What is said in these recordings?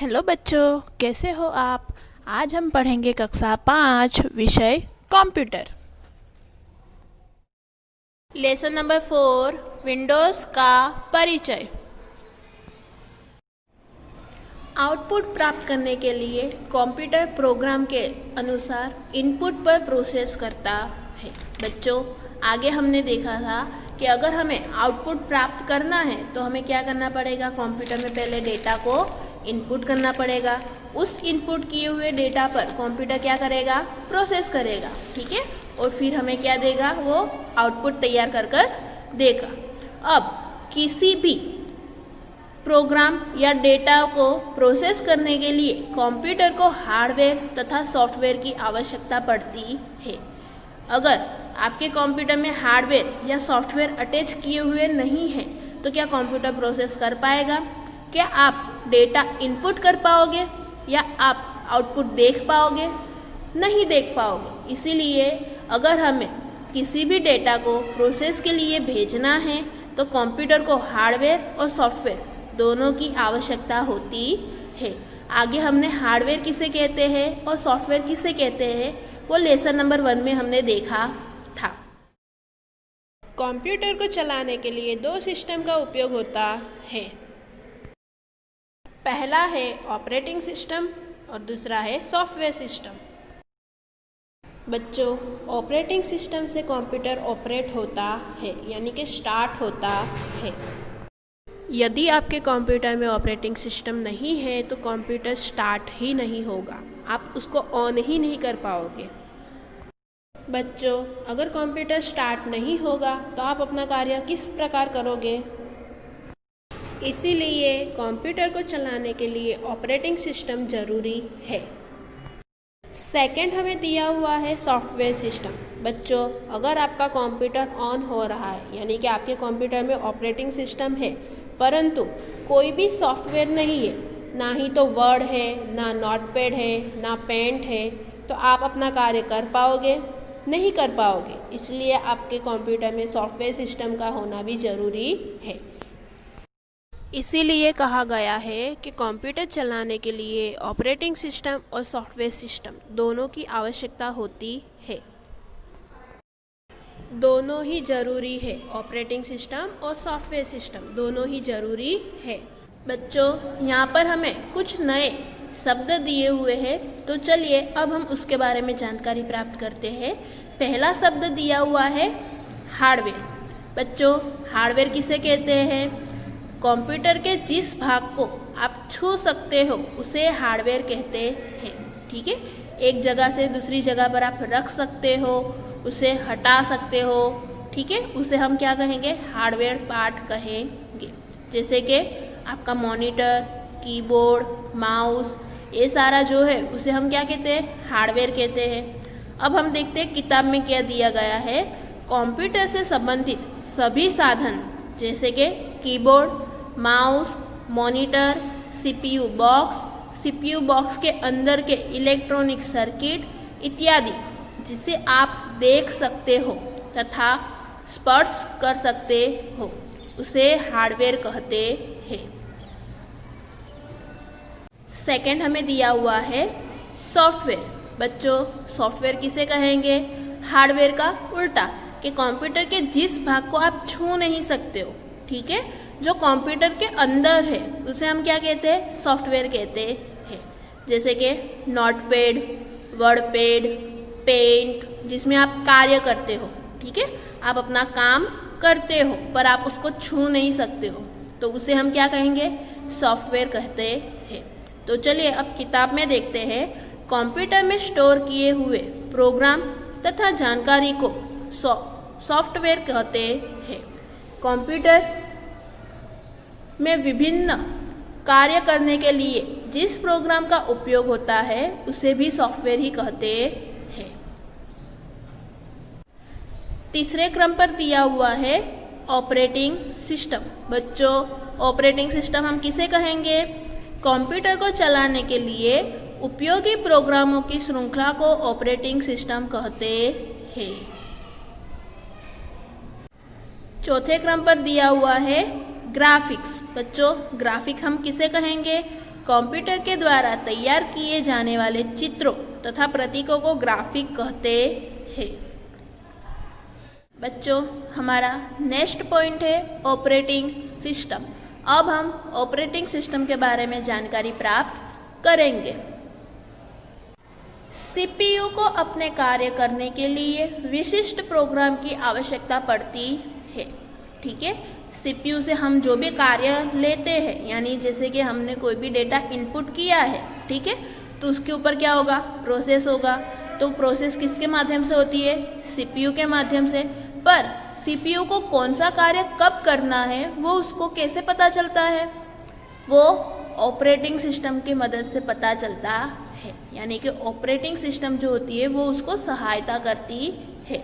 Hello बच्चों, कैसे हो आप। आज हम पढ़ेंगे कक्षा 5 विषय कंप्यूटर। लेसन नंबर 4 विंडोज़ का परिचय। आउटपुट प्राप्त करने के लिए कंप्यूटर प्रोग्राम के अनुसार इनपुट पर प्रोसेस करता है। बच्चों, आगे हमने देखा था कि अगर हमें आउटपुट प्राप्त करना है तो हमें क्या करना पड़ेगा। कंप्यूटर में पहले डेटा को इनपुट करना पड़ेगा। उस इनपुट किए हुए डेटा पर कंप्यूटर क्या करेगा, प्रोसेस करेगा, ठीक है। और फिर हमें क्या देगा, वो आउटपुट तैयार कर देगा। अब किसी भी प्रोग्राम या डेटा को प्रोसेस करने के लिए कंप्यूटर को हार्डवेयर तथा सॉफ्टवेयर की आवश्यकता पड़ती है। अगर आपके कंप्यूटर में हार्डवेयर या सॉफ्टवेयर अटैच किए हुए नहीं हैं तो क्या कंप्यूटर प्रोसेस कर पाएगा? क्या आप डेटा इनपुट कर पाओगे या आप आउटपुट देख पाओगे? नहीं देख पाओगे। इसीलिए अगर हमें किसी भी डेटा को प्रोसेस के लिए भेजना है तो कंप्यूटर को हार्डवेयर और सॉफ्टवेयर दोनों की आवश्यकता होती है। आगे हमने हार्डवेयर किसे कहते हैं और सॉफ्टवेयर किसे कहते हैं वो लेसन नंबर 1 में हमने देखा था। कंप्यूटर को चलाने के लिए 2 सिस्टम का उपयोग होता है। पहला है ऑपरेटिंग सिस्टम और दूसरा है सॉफ्टवेयर सिस्टम। बच्चों, ऑपरेटिंग सिस्टम से कंप्यूटर ऑपरेट होता है, यानी कि स्टार्ट होता है। यदि आपके कंप्यूटर में ऑपरेटिंग सिस्टम नहीं है तो कंप्यूटर स्टार्ट ही नहीं होगा, आप उसको ऑन ही नहीं कर पाओगे। बच्चों, अगर कंप्यूटर स्टार्ट नहीं होगा तो आप अपना कार्य किस प्रकार करोगे? इसीलिए कंप्यूटर को चलाने के लिए ऑपरेटिंग सिस्टम ज़रूरी है। सेकंड हमें दिया हुआ है सॉफ्टवेयर सिस्टम। बच्चों, अगर आपका कंप्यूटर ऑन हो रहा है, यानी कि आपके कंप्यूटर में ऑपरेटिंग सिस्टम है परंतु कोई भी सॉफ्टवेयर नहीं है, ना ही तो वर्ड है, ना नोटपैड है, ना पेंट है, तो आप अपना कार्य कर पाओगे? नहीं कर पाओगे। इसलिए आपके कंप्यूटर में सॉफ्टवेयर सिस्टम का होना भी ज़रूरी है। इसीलिए कहा गया है कि कंप्यूटर चलाने के लिए ऑपरेटिंग सिस्टम और सॉफ्टवेयर सिस्टम दोनों की आवश्यकता होती है। दोनों ही ज़रूरी है, ऑपरेटिंग सिस्टम और सॉफ्टवेयर सिस्टम दोनों ही ज़रूरी है। बच्चों, यहाँ पर हमें कुछ नए शब्द दिए हुए हैं, तो चलिए अब हम उसके बारे में जानकारी प्राप्त करते हैं। पहला शब्द दिया हुआ है हार्डवेयर। बच्चों, हार्डवेयर किसे कहते हैं? कंप्यूटर के जिस भाग को आप छू सकते हो उसे हार्डवेयर कहते हैं, ठीक है। एक जगह से दूसरी जगह पर आप रख सकते हो, उसे हटा सकते हो, ठीक है, उसे हम क्या कहेंगे? हार्डवेयर पार्ट कहेंगे। जैसे कि आपका मॉनिटर, कीबोर्ड, माउस, ये सारा जो है उसे हम क्या कहते हैं? हार्डवेयर कहते हैं। अब हम देखते हैं किताब में क्या दिया गया है। कंप्यूटर से संबंधित सभी साधन जैसे कि keyboard, mouse, monitor, CPU box के अंदर के इलेक्ट्रॉनिक सर्किट इत्यादि जिसे आप देख सकते हो तथा स्पर्श कर सकते हो उसे हार्डवेयर कहते हैं। सेकंड हमें दिया हुआ है सॉफ्टवेयर। बच्चों, सॉफ्टवेयर किसे कहेंगे? हार्डवेयर का उल्टा, कि कंप्यूटर के जिस भाग को आप छू नहीं सकते हो, ठीक है, जो कंप्यूटर के अंदर है उसे हम क्या कहते हैं? सॉफ्टवेयर कहते हैं। जैसे कि नोटपैड, वर्डपैड, पेंट, जिसमें आप कार्य करते हो, ठीक है, आप अपना काम करते हो पर आप उसको छू नहीं सकते हो, तो उसे हम क्या कहेंगे? सॉफ्टवेयर कहते हैं। तो चलिए अब किताब में देखते हैं। कंप्यूटर में स्टोर किए हुए प्रोग्राम तथा जानकारी को सॉफ्टवेयर कहते हैं। कंप्यूटर में विभिन्न कार्य करने के लिए जिस प्रोग्राम का उपयोग होता है उसे भी सॉफ्टवेयर ही कहते हैं। तीसरे क्रम पर दिया हुआ है ऑपरेटिंग सिस्टम। बच्चों, ऑपरेटिंग सिस्टम हम किसे कहेंगे? कंप्यूटर को चलाने के लिए उपयोगी प्रोग्रामों की श्रृंखला को ऑपरेटिंग सिस्टम कहते हैं। चौथे क्रम पर दिया हुआ है ग्राफिक्स। बच्चों, ग्राफिक हम किसे कहेंगे? कंप्यूटर के द्वारा तैयार किए जाने वाले चित्रों तथा प्रतीकों को ग्राफिक कहते हैं। बच्चों, हमारा नेक्स्ट पॉइंट है ऑपरेटिंग सिस्टम। अब हम ऑपरेटिंग सिस्टम के बारे में जानकारी प्राप्त करेंगे। सीपीयू को अपने कार्य करने के लिए विशिष्ट प्रोग्राम की आवश्यकता पड़ती है। ठीक है, सीपीयू से हम जो भी कार्य लेते हैं, यानी जैसे कि हमने कोई भी डेटा इनपुट किया है, ठीक है, तो उसके ऊपर क्या होगा, प्रोसेस होगा। तो प्रोसेस किसके माध्यम से होती है, सीपीयू के माध्यम से। पर सीपीयू को कौन सा कार्य कब करना है वो उसको कैसे पता चलता है, वो ऑपरेटिंग सिस्टम की मदद से पता चलता है। यानी कि ऑपरेटिंग सिस्टम जो होती है वो उसको सहायता करती है।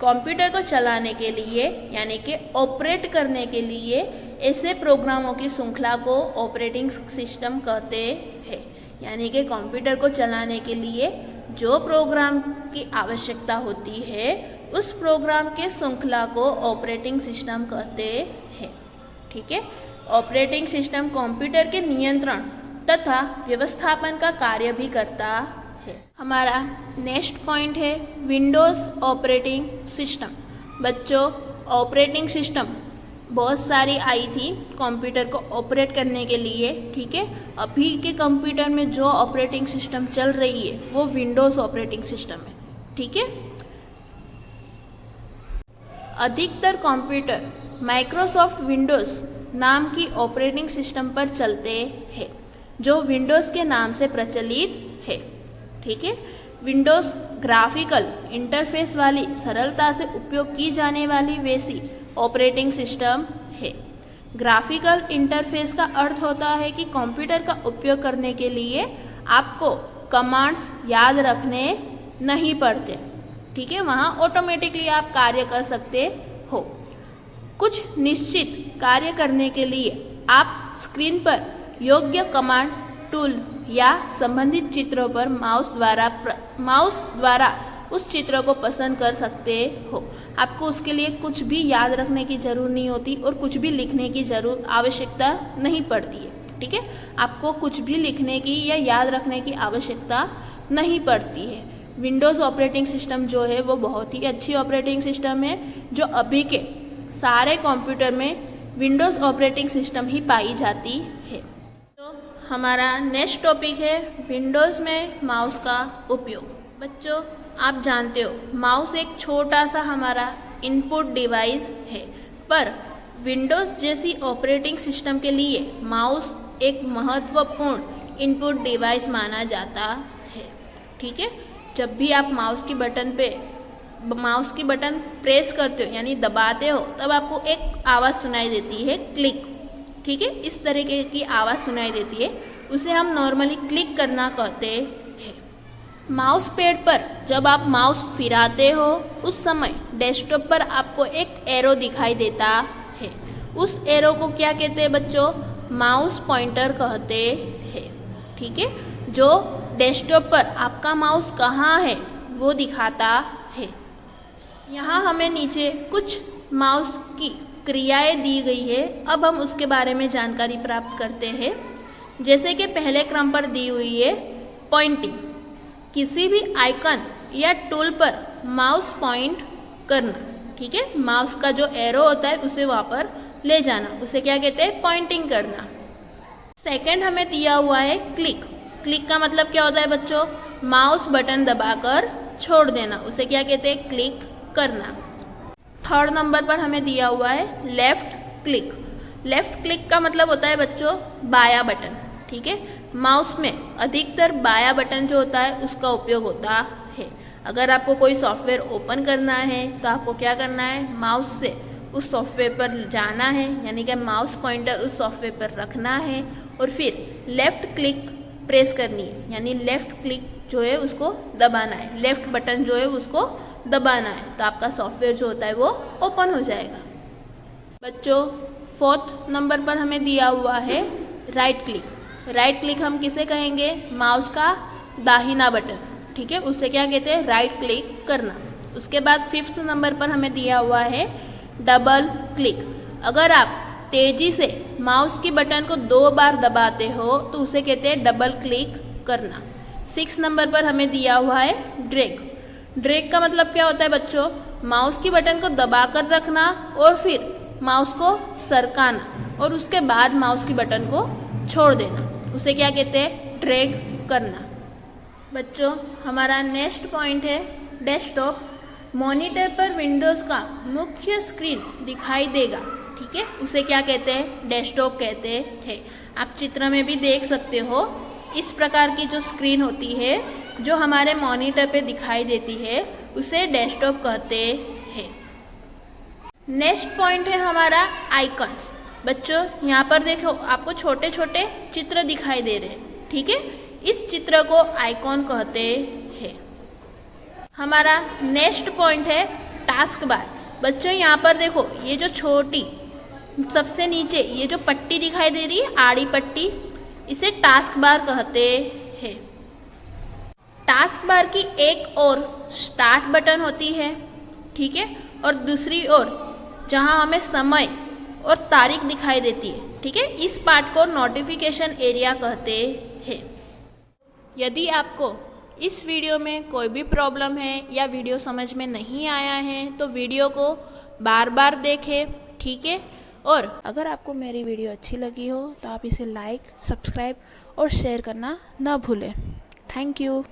कंप्यूटर को चलाने के लिए यानी कि ऑपरेट करने के लिए ऐसे प्रोग्रामों की श्रृंखला को ऑपरेटिंग सिस्टम कहते हैं। यानी कि कंप्यूटर को चलाने के लिए जो प्रोग्राम की आवश्यकता होती है उस प्रोग्राम के श्रृंखला को ऑपरेटिंग सिस्टम कहते हैं। ठीक है, ऑपरेटिंग सिस्टम कंप्यूटर के नियंत्रण तथा व्यवस्थापन का कार्य भी करता है। हमारा नेक्स्ट पॉइंट है विंडोज़ ऑपरेटिंग सिस्टम। बच्चों, ऑपरेटिंग सिस्टम बहुत सारी आई थी कंप्यूटर को ऑपरेट करने के लिए। ठीक है, अभी के कंप्यूटर में जो ऑपरेटिंग सिस्टम चल रही है वो विंडोज़ ऑपरेटिंग सिस्टम है। ठीक है, अधिकतर कंप्यूटर माइक्रोसॉफ्ट विंडोज़ नाम की ऑपरेटिंग सिस्टम पर चलते हैं जो विंडोज़ के नाम से प्रचलित है। ठीक है, विंडोज़ ग्राफिकल इंटरफेस वाली सरलता से उपयोग की जाने वाली वैसी ऑपरेटिंग सिस्टम है। ग्राफिकल इंटरफेस का अर्थ होता है कि कंप्यूटर का उपयोग करने के लिए आपको कमांड्स याद रखने नहीं पड़ते। ठीक है, वहाँ ऑटोमेटिकली आप कार्य कर सकते हो। कुछ निश्चित कार्य करने के लिए आप स्क्रीन पर योग्य कमांड टूल या संबंधित चित्रों पर माउस द्वारा उस चित्र को पसंद कर सकते हो। आपको उसके लिए कुछ भी याद रखने की जरूरत नहीं होती और कुछ भी लिखने की आवश्यकता नहीं पड़ती है। ठीक है, आपको कुछ भी लिखने की या याद रखने की आवश्यकता नहीं पड़ती है। विंडोज़ ऑपरेटिंग सिस्टम जो है वो बहुत ही अच्छी ऑपरेटिंग सिस्टम है जो अभी के सारे कंप्यूटर में विंडोज़ ऑपरेटिंग सिस्टम ही पाई जाती है। तो हमारा नेक्स्ट टॉपिक है विंडोज़ में माउस का उपयोग। बच्चों, आप जानते हो माउस एक छोटा सा हमारा इनपुट डिवाइस है, पर विंडोज़ जैसी ऑपरेटिंग सिस्टम के लिए माउस एक महत्वपूर्ण इनपुट डिवाइस माना जाता है। ठीक है, जब भी आप माउस की बटन प्रेस करते हो यानी दबाते हो तब आपको एक आवाज़ सुनाई देती है, क्लिक। ठीक है, इस तरीके की आवाज़ सुनाई देती है, उसे हम नॉर्मली क्लिक करना कहते हैं। माउस पैड पर जब आप माउस फिराते हो उस समय डेस्कटॉप पर आपको एक एरो दिखाई देता है। उस एरो को क्या कहते हैं बच्चों, माउस पॉइंटर कहते हैं। ठीक है, जो डेस्कटॉप पर आपका माउस कहाँ है वो दिखाता है। यहाँ हमें नीचे कुछ माउस की क्रियाएं दी गई है। अब हम उसके बारे में जानकारी प्राप्त करते हैं। जैसे कि पहले क्रम पर दी हुई है पॉइंटिंग, किसी भी आइकन या टूल पर माउस पॉइंट करना। ठीक है, माउस का जो एरो होता है उसे वहाँ पर ले जाना, उसे क्या कहते हैं, पॉइंटिंग करना। सेकंड हमें दिया हुआ है क्लिक। क्लिक का मतलब क्या होता है बच्चों, माउस बटन दबाकर छोड़ देना, उसे क्या कहते हैं, क्लिक करना। थर्ड नंबर पर हमें दिया हुआ है लेफ्ट क्लिक। लेफ्ट क्लिक का मतलब होता है बच्चों बायां बटन। ठीक है, माउस में अधिकतर बायां बटन जो होता है उसका उपयोग होता है। अगर आपको कोई सॉफ्टवेयर ओपन करना है तो आपको क्या करना है, माउस से उस सॉफ्टवेयर पर जाना है, यानी कि माउस पॉइंटर उस सॉफ्टवेयर पर रखना है और फिर लेफ्ट क्लिक प्रेस करनी है, यानी लेफ्ट क्लिक जो है उसको दबाना है, लेफ्ट बटन जो है उसको दबाना है, तो आपका सॉफ्टवेयर जो होता है वो ओपन हो जाएगा। बच्चों, फोर्थ नंबर पर हमें दिया हुआ है राइट क्लिक। राइट क्लिक हम किसे कहेंगे, माउस का दाहिना बटन। ठीक है, उसे क्या कहते हैं, राइट क्लिक करना। उसके बाद फिफ्थ नंबर पर हमें दिया हुआ है डबल क्लिक। अगर आप तेजी से माउस की बटन को 2 बार दबाते हो तो उसे कहते हैं डबल क्लिक करना। 6 नंबर पर हमें दिया हुआ है ड्रैग। ड्रैग का मतलब क्या होता है बच्चों? माउस की बटन को दबाकर रखना और फिर माउस को सरकाना और उसके बाद माउस की बटन को छोड़ देना, उसे क्या कहते हैं? ड्रैग करना। बच्चों हमारा नेक्स्ट पॉइंट है डेस्कटॉप। मॉनिटर पर विंडोज़ का मुख्य स्क्रीन दिखाई देगा, ठीक है, उसे क्या कहते हैं? डेस्कटॉप कहते हैं। आप चित्र में भी देख सकते हो, इस प्रकार की जो स्क्रीन होती है जो हमारे मॉनिटर पे दिखाई देती है उसे डेस्कटॉप कहते हैं। नेक्स्ट पॉइंट है हमारा आइकन्स। बच्चों यहाँ पर देखो, आपको छोटे छोटे चित्र दिखाई दे रहे हैं, ठीक है, इस चित्र को आइकॉन कहते हैं। हमारा नेक्स्ट पॉइंट है टास्क बार। बच्चों यहाँ पर देखो, ये जो छोटी सबसे नीचे ये जो पट्टी दिखाई दे रही है, आड़ी पट्टी, इसे टास्क बार कहते हैं। टास्क बार की एक ओर स्टार्ट बटन होती है, ठीक है, और दूसरी ओर जहाँ हमें समय और तारीख दिखाई देती है, ठीक है, इस पार्ट को नोटिफिकेशन एरिया कहते हैं। यदि आपको इस वीडियो में कोई भी प्रॉब्लम है या वीडियो समझ में नहीं आया है तो वीडियो को बार बार देखें, ठीक है। और अगर आपको मेरी वीडियो अच्छी लगी हो तो आप इसे लाइक, सब्सक्राइब और शेयर करना न भूलें। Thank you.